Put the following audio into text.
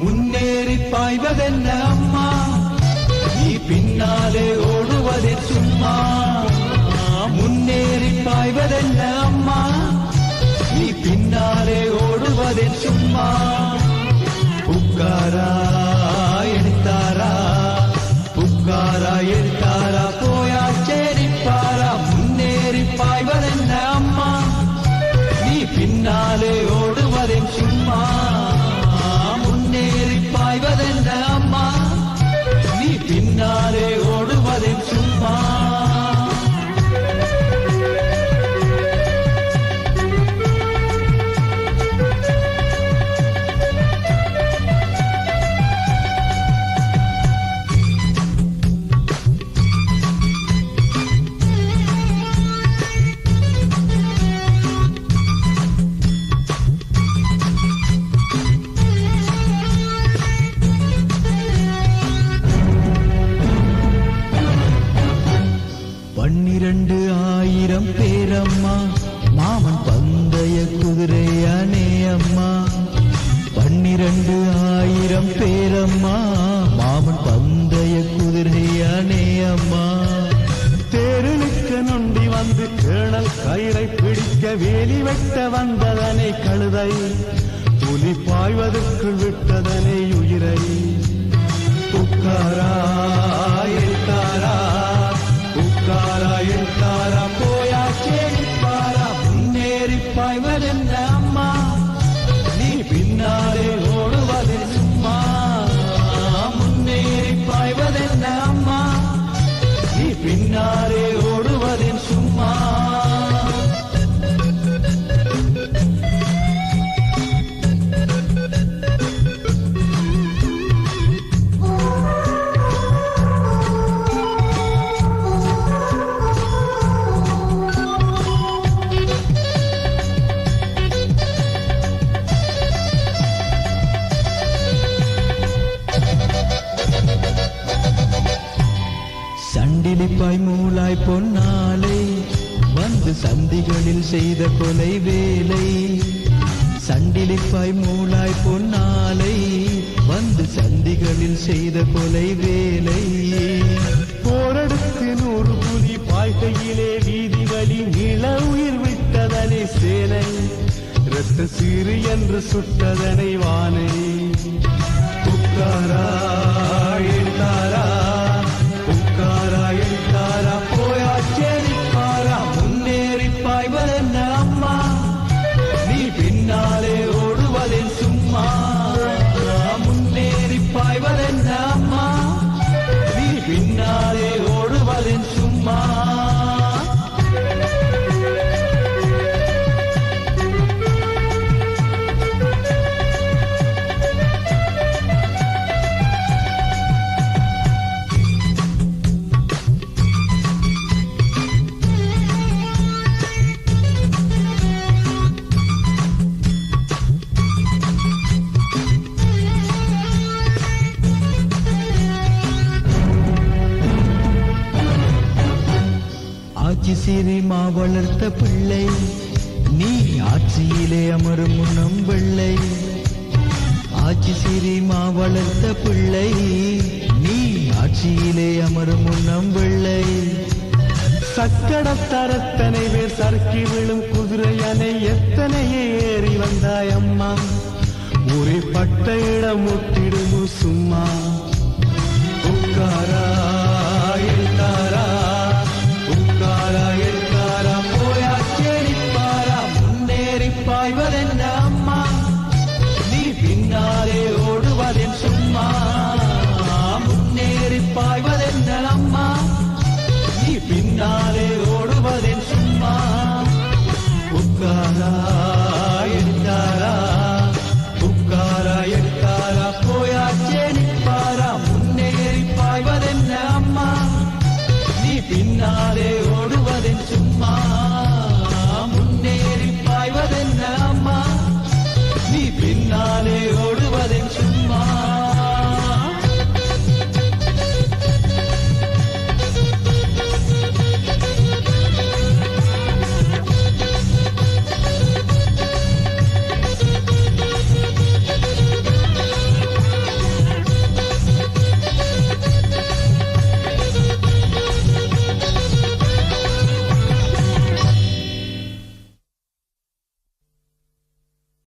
முன்னேறி பாய்வதென்ன அம்மா, நீ பின்னாலே ஓடுவதே சும்மா. முன்னேறி பாய்வதென்ன அம்மா, நீ பின்னாலே ஓடுவதே சும்மா. புக்காரா எடுத்தாரா, புக்காரா எடுத்தாரா, போயா சேரிப்பாரா. முன்னேறி பாய்வதென்ன அம்மா, நீ பின்னாலே ஓடுவதே சும்மா. முன்னேறி பாய்வதென்ன அம்மா, நீ பின்னாலே ஓடுவதே சும்மா. பன்னிரண்டு ஆயிரம் பேரம்மா, மாமன் பந்தய குதிரையானே அம்மா. 12,000 பேரம்மா, மாமன் பந்தய குதிரையானே அம்மா. தேருளுக்க நொண்டி வந்து கேணல் கயிறை பிடிக்க வேலி வெட்ட வந்ததனை கழுதை, புலி பாய்வதற்குள் விட்டதனை உயிரை. புக்காரா எடுத்தாரா, புக்காரா எடுத்தாரா, போயா சேரிப்பாரா. முன்னேறி பாய்வதென்ன அம்மா, நீ பின்னாலே ஓடுவதே சும்மா. முன்னேறி பாய்வதென்ன அம்மா, நீ பின்னாலே ஓடுவதே சும்மா. சண்டிலிப்பாய் மூலாய் பொன்னாலை வந்து சந்திகளில் செய்த கொலை வேலை. சண்டிலிப்பாய் மூலாய் பொன்னாலை வந்து சந்திகளில் செய்த கொலை வேலை. போரடுத்து 100 புலி பாய்கையிலே வீதி வழி நில உயிர் விட்டதனை சேனை, இரத்த சீறு என்று சுட்டதனை வானை. புக்காரா எடுத்தாரா, புக்காரா எடுத்தாரா, போயா சேரிப்பாரா. முன்னேறி பாய்வதென்ன அம்மா, நீ பின்னாலே ஓடுவதே சும்மா. முன்னேறி பாய்வதென்ன அம்மா, நீ பின்னாலே ஓடுவதே சும்மா. ஆட்சி சிறிமா வளர்த்த பிள்ளை, நீ ஆட்சியிலே அமரும் முன்னம் வெள்ளை. ஆட்சி சிறிமா வளர்த்த பிள்ளை, நீ ஆட்சியிலே அமரும் முன்னம் வெள்ளை. சக்கடத்தரத்தனை பேர் சறுக்கி விழும் குதிரையனை எத்தனையே ஏறி வந்தாயம்மா. ஒரே பட்ட இடம் முட்டிடுமோ சும்மா.